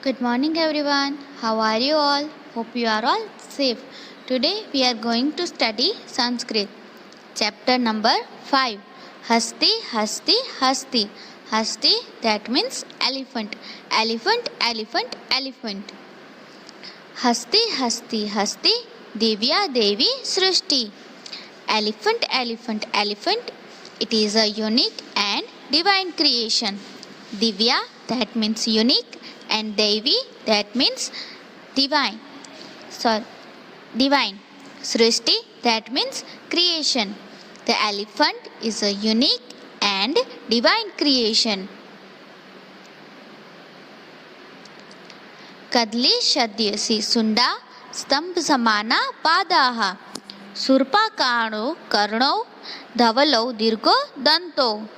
Good morning, everyone. How are you all? Hope you are all safe. Today we are going to study Sanskrit. Chapter number 5. Hasti, Hasti, Hasti. Hasti, that means elephant. Elephant, elephant, elephant. Hasti, Hasti, Hasti. Divya, Devi, Srishti. Elephant, elephant, elephant. It is a unique and divine creation. Divya, that means unique, and Devi, that means divine. Divine. Srishti, that means creation. The elephant is a unique and divine creation. Kadli Shadyasi Sunda Stambh Samana Padaha Surpakano Karno Dhavalo Dirgo Danto.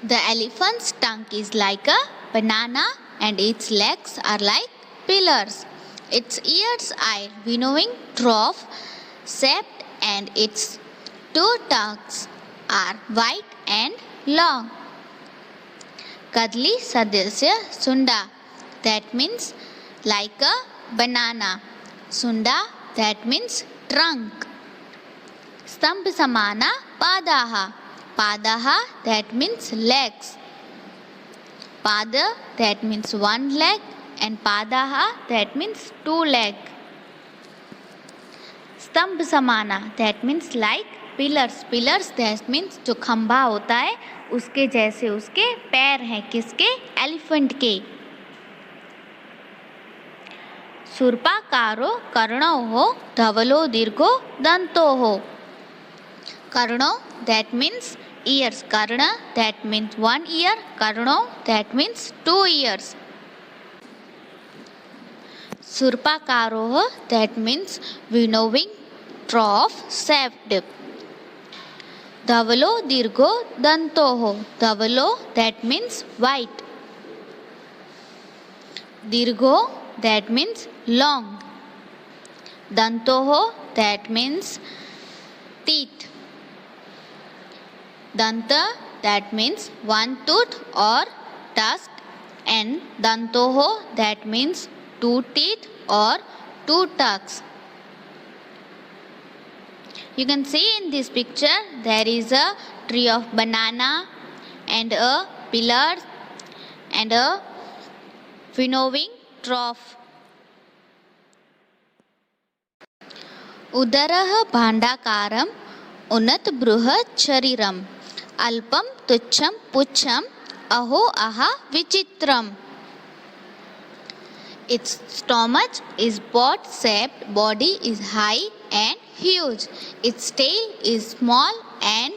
The elephant's tongue is like a banana and its legs are like pillars. Its ears are winnowing trough shaped and its two tongues are white and long. Kadli Sadasya Sunda, that means like a banana. Sunda, that means trunk. Stambh Samana Padaha. Padaha, that means legs. Pada, that means one leg, and Padaha, that means two legs. Stambh Samana, that means like pillars. Pillars, that means जो खंभा होता है उसके जैसे उसके पैर हैं. किसके? एलिफेंट के. सुरपाकारो कर्णो हो धवलो दीर्घो दंतो हो. Karno, that means ears. Karna, that means one ear. Karno, that means two ears. Surpakaroh, that means winnowing trough shaped. Dhavalo dirgo dantoho. Dhavalo, that means white. Dirgo, that means long. Dantoho, that means teeth. Danta, that means one tooth or tusk, and Dantoho, that means two teeth or two tusks. You can see in this picture there is a tree of banana and a pillar and a winnowing trough. Udarah bhandakaram unat bruhat shariram Alpam tucham pucham aho aha vichitram. Its stomach is pot-shaped, body is high and huge. Its tail is small and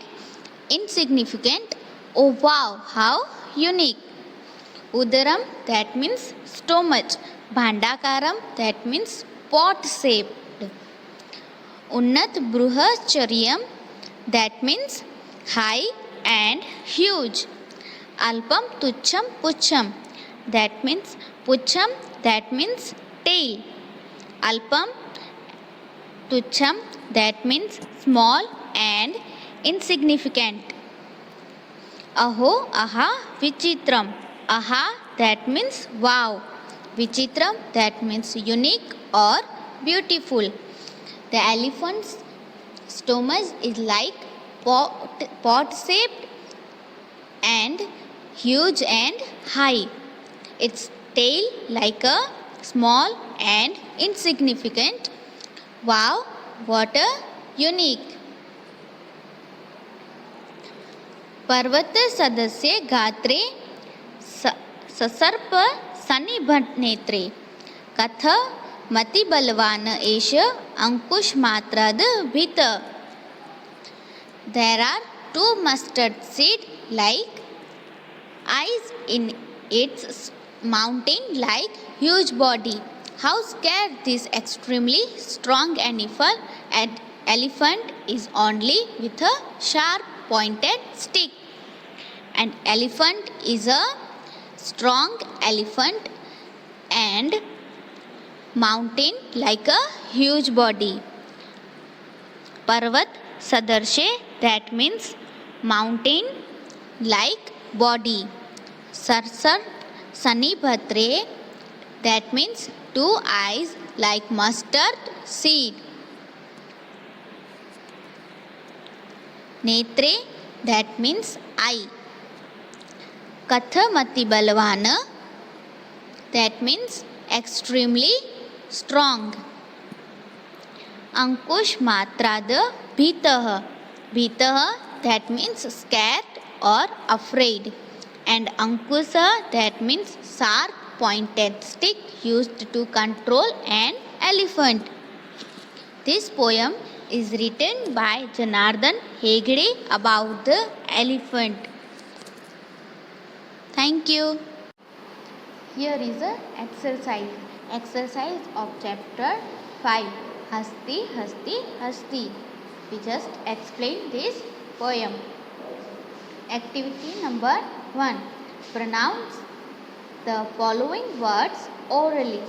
insignificant. Oh wow, how unique. Udaram, that means stomach. Bhandakaram, that means pot-shaped. Unnat bruhacharyam, that means high and huge. Alpam tucham pucham, that means pucham, that means tail. Alpam tucham, that means small and insignificant. Aho aha vichitram. Aha, that means wow. Vichitram, that means unique or beautiful. The elephant's stomach is like pot shaped and huge and high. Its tail like a small and insignificant. Wow, what a unique. पर्वत सदस्य गात्रे ससर्प सनिभट नेत्रे कथ मति बलवान एष अंकुश मात्रद भीत. There are two mustard seed like eyes in its mountain like huge body. How scared this extremely strong elephant is only with a sharp pointed stick. An elephant is a strong elephant and mountain like a huge body. Parvat Sadarshe, that means mountain like body. Sarsar, Sanibhadre, that means 2 eyes like mustard seed. Netre, that means eye. Kathamati balvana, that means extremely strong. Ankush matrada bhitah, bhitah, that means scared or afraid. And Ankusa, that means sharp pointed stick used to control an elephant. This poem is written by Janardhan Hegde about the elephant. Thank you. Here is an exercise. Exercise of chapter 5. Hasti, Hasti, Hasti. We just explained this poem. Activity number 1. Pronounce the following words orally.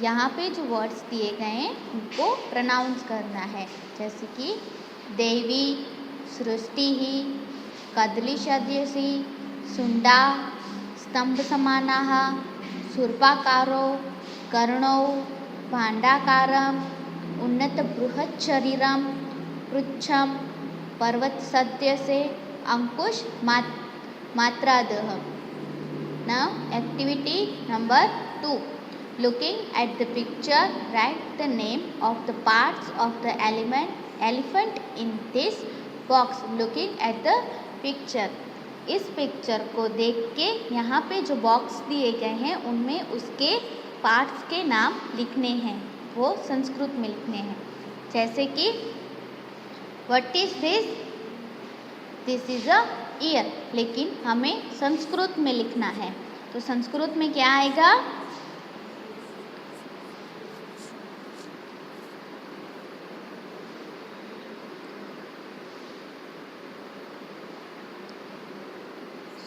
यहाँ पे जो words दिए गए हैं उनको pronounce करना है, जैसे कि देवी, सृष्टि ही, कदली सदृशी, सुंडा, स्तंभ समानाः, शूर्पाकारो, कर्णौ, भाण्डाकारम, उन्नत बृहत् शरीरम, पृच्छम, पर्वत सदृशे, अंकुश मात्रादः. Now activity number 2. Looking at the picture, write the name of the parts of the elephant in this box. Looking at the picture. इस पिक्चर को देख के यहाँ पे जो बॉक्स दिए गए हैं उनमें उसके पार्ट्स के नाम लिखने हैं, वो संस्कृत में लिखने हैं. जैसे कि what is this? This is a year, लेकिन हमें संस्कृत में लिखना है. तो संस्कृत में क्या आएगा?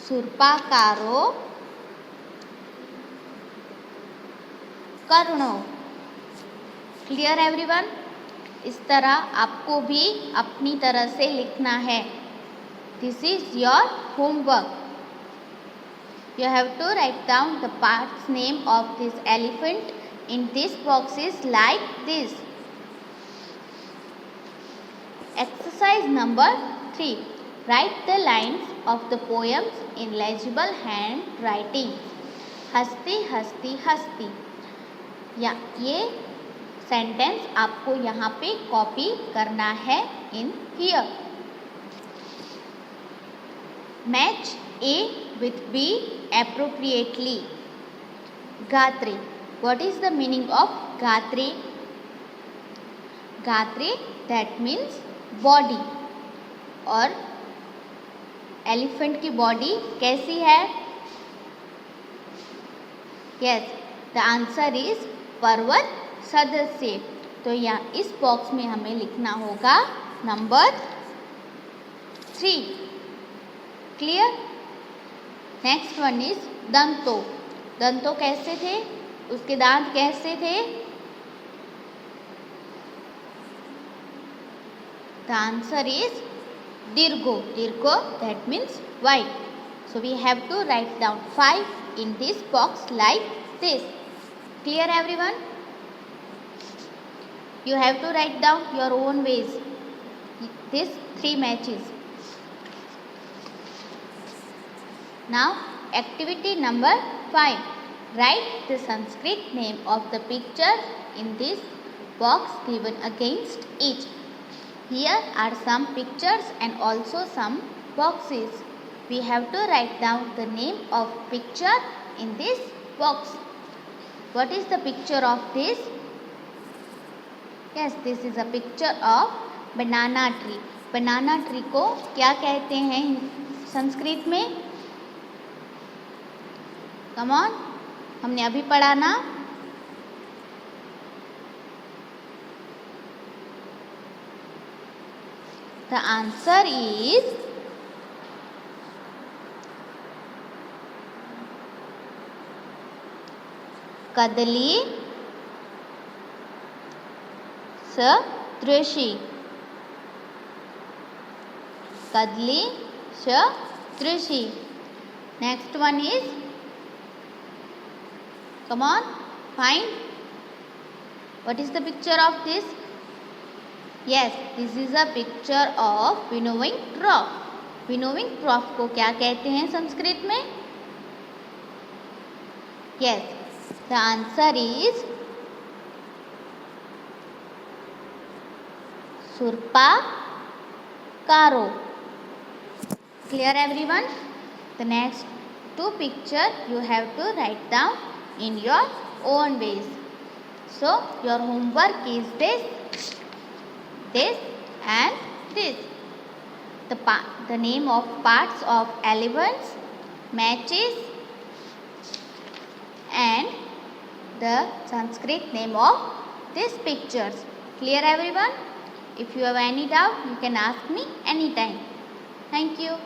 शूर्पाकारो कर्णो. Clear everyone? इस तरह आपको भी अपनी तरह से लिखना है. This is your homework. You have to write down the parts name of this elephant in these boxes like this. Exercise number 3. Write the lines of the poems in legible handwriting. हस्ती हस्ती हस्ती. या ये sentence आपको यहाँ पे copy करना है in here. Match A with B appropriately. Gatre. What is the meaning of Gatre? Gatre, that means body. और एलिफेंट की बॉडी कैसी है? Yes, the answer is पर्वत सदृश. तो यहाँ इस बॉक्स में हमें लिखना होगा number 3. Clear? Next one is दंतो. दंतो कैसे थे? उसके दांत कैसे थे? द आंसर इज दीर्घो. दीर्घो, that means wide. So we have to write down 5 in this box like this. Clear everyone? You have to write down your own ways. These 3 matches. Now activity number 5. Write the Sanskrit name of the picture in this box given against each. Here are some pictures and also some boxes. We have to write down the name of picture in this box. What is the picture of this? Yes, this is a picture of banana tree. Banana tree को क्या कहते हैं संस्कृत में? Come on, हमने अभी पढ़ा ना. The answer is कदली सदृशी. कदली सदृशी. Next one is Come on, find. What is the picture of this? Yes, this is a picture of winnowing trough. Winnowing ट्रॉफ को क्या कहते हैं संस्कृत में? Yes, the answer is Surpakaro. Clear everyone? The next two picture you have to write down in your own ways. So your homework is this and this. The name of parts of elephants, matches, and the Sanskrit name of these pictures. Clear everyone? If you have any doubt, you can ask me anytime. Thank you.